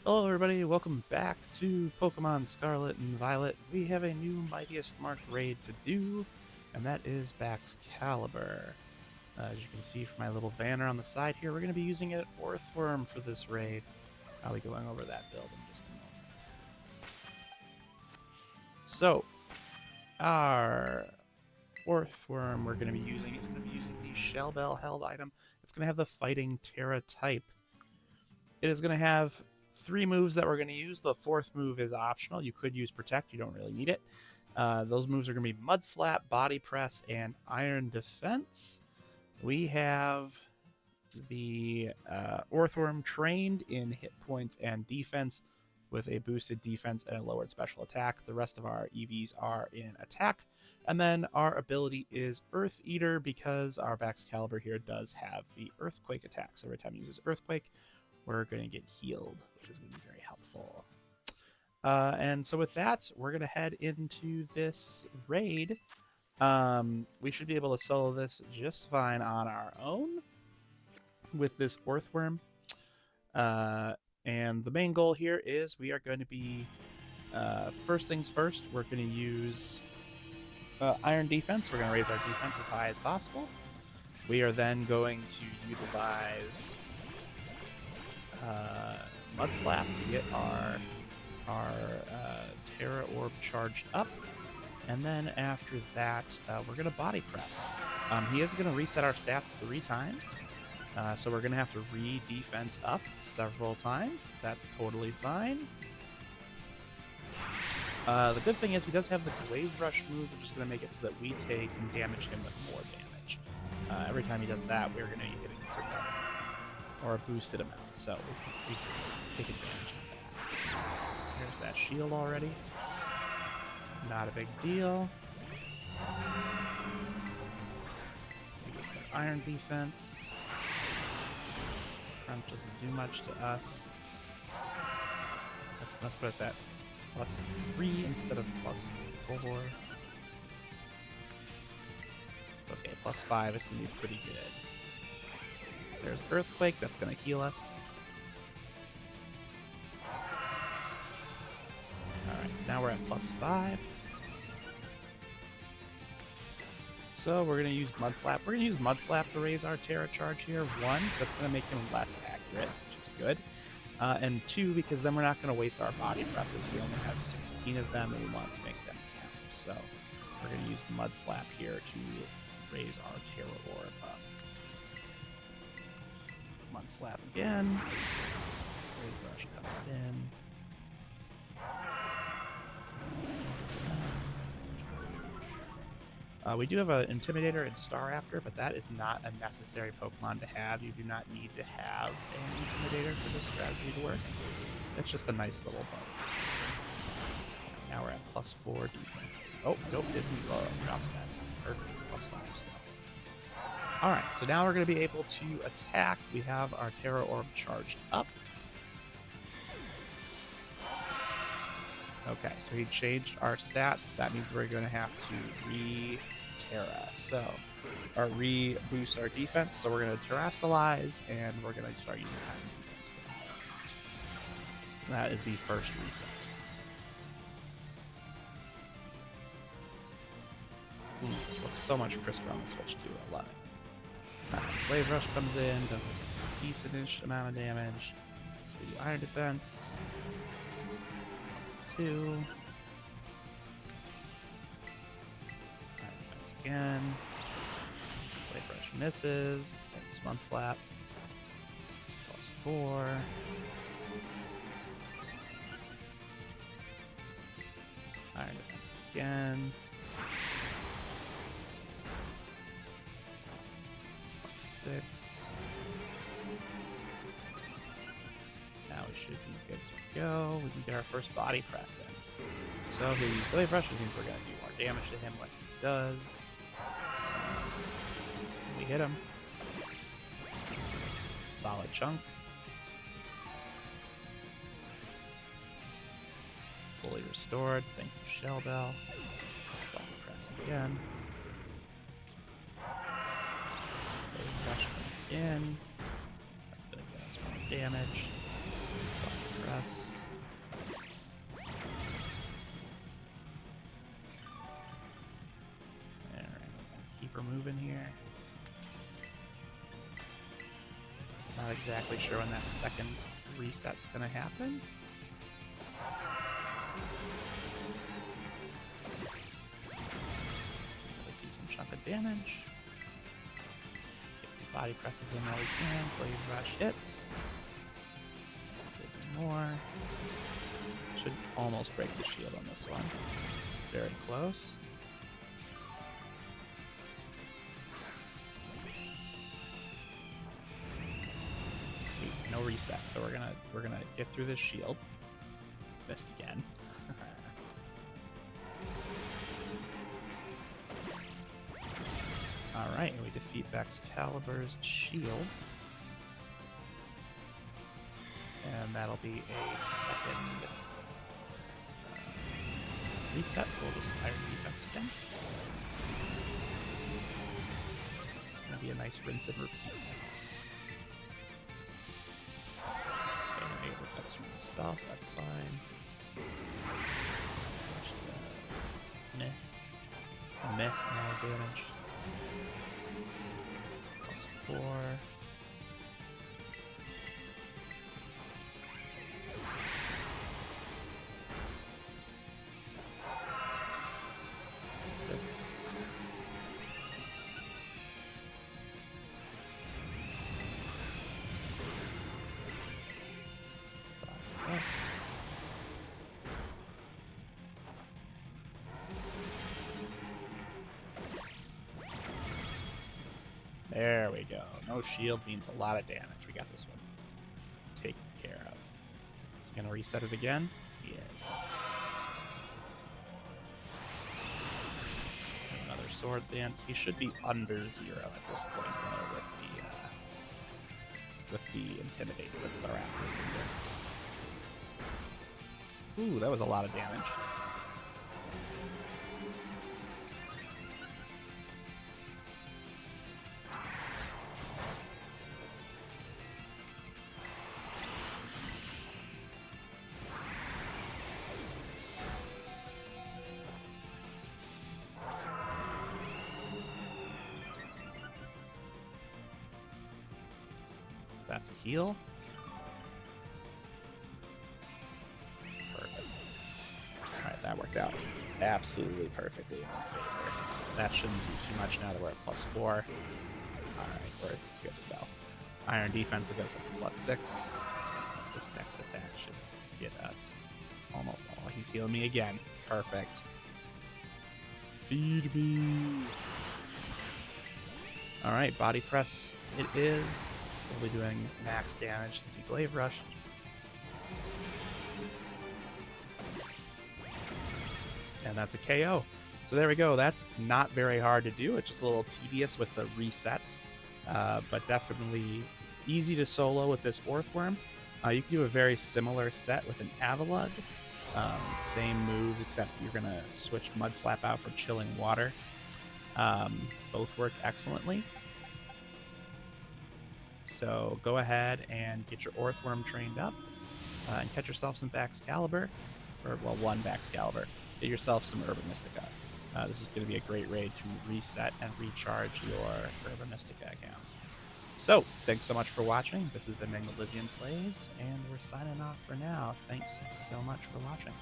Hello everybody, welcome back to Pokemon Scarlet and Violet. We have a new Mightiest Mark raid to do, and that is Baxcalibur. As you can see from my little banner on the side here, we're going to be using an Orthworm for this raid. I'll be going over that build in just a moment. So, our Orthworm we're going to be using is going to be using the Shell Bell held item. It's going to have the Fighting Tera type. It is going to have 3 moves that we're going to use. The 4th move is optional. You could use Protect. You don't really need it. Those moves are going to be Mud Slap, Body Press, and Iron Defense. We have the Orthworm trained in hit points and defense with a boosted defense and a lowered special attack. The rest of our EVs are in attack. And then our ability is Earth Eater because our Baxcalibur here does have the Earthquake attack. So every time it uses Earthquake, we're going to get healed, which is going to be very helpful. And so with that, we're going to head into this raid. We should be able to solo this just fine on our own with this Orthworm. And the main goal here is we are going to be, first things first, we're going to use Iron Defense. We're going to raise our defense as high as possible. We are then going to utilize Mud Slap to get our Tera Orb charged up, and then after that we're gonna Body Press. He is gonna reset our stats 3 times, so we're gonna have to re-defense up several times. That's totally fine. The good thing is he does have the Wave Rush move, which is gonna make it so that we can damage him with more damage. Every time he does that, we're gonna be hitting for double or a boosted amount, so we can take advantage of that. There's that shield already. Not a big deal. We get the Iron Defense. Crunch doesn't do much to us. Let's put us at +3 instead of +4. It's okay, +5 is going to be pretty good. There's Earthquake, that's going to heal us. Alright, so now we're at +5. So we're going to use Mud Slap. We're going to use Mud Slap to raise our Tera charge here. 1, that's going to make him less accurate, which is good. And 2, because then we're not going to waste our Body Presses. We only have 16 of them, and we want to make them count. So we're going to use Mud Slap here to raise our Tera Orb up. Mud Slap again. Wave Rush comes in. We do have an Intimidator and Star Raptor, but that is not a necessary Pokemon to have. You do not need to have an Intimidator for this strategy to work. It's just a nice little bonus. Now we're at +4 defense. Oh, nope, didn't drop that. Perfect, +5 still. Alright, so now we're going to be able to attack. We have our Tera Orb charged up. Okay, so he changed our stats. That means we're going to have to re-Tera. So, or re-boost our defense. So we're going to Terrastalize, and we're going to start using Iron Defense again. That is the first reset. Ooh, this looks so much crisper on the Switch too. I love it. Wave Rush comes in, does a decent-ish amount of damage. Do Iron Defense. +2. Iron Defense again. Wave Rush misses. Thanks, Mud Slap. +4. Iron Defense again. 6. Now we should be good to go. We can get our first Body Press in. So he'll use Wave Rush, which means we're going to do more damage to him when he does. We hit him. Solid chunk. Fully restored. Thank you, Shell Bell. Body Press again. Rush comes in. That's going to get us more damage. Press. we're moving here. Not exactly sure when that second reset's gonna happen. A decent chunk of damage. Let's get these body presses in while we can. Blade Rush hits. Let's go do more. Should almost break the shield on this one. Very close. Sweet, no reset, so we're gonna get through this shield. Missed again. Alright, we defeat Baxcalibur's shield. And that'll be a second reset, so we'll just Iron Defense again. It's going to be a nice rinse and repeat. Okay, reflects from himself, that's fine. Which does meh. A meh amount of damage. +4. 6. There we go. No shield means a lot of damage. We got this one taken care of. Is he going to reset it again? Yes. Another Swords Dance. He should be under 0 at this point, though, with the Intimidates that start after his. Ooh, that was a lot of damage. That's a heal. Perfect. Alright, that worked out absolutely perfectly in our favor. That shouldn't be too much now that we're at +4. Alright, we're good to go. Iron Defense will get us up to +6. This next attack should get us almost all. He's healing me again. Perfect. Feed me. Alright, Body Press it is. We'll be doing max damage since he Glaive Rushed. And that's a KO. So there we go. That's not very hard to do. It's just a little tedious with the resets, but definitely easy to solo with this Orthworm. You can do a very similar set with an Avalug. Same moves, except you're going to switch Mud Slap out for Chilling Water. Both work excellently. So go ahead and get your Orthworm trained up and catch yourself some Baxcalibur, or well, one Baxcalibur. Get yourself some Urban Mystica. This is going to be a great raid to reset and recharge your Urban Mystica account. So thanks so much for watching. This has been Magnolivian Plays, and we're signing off for now. Thanks so much for watching.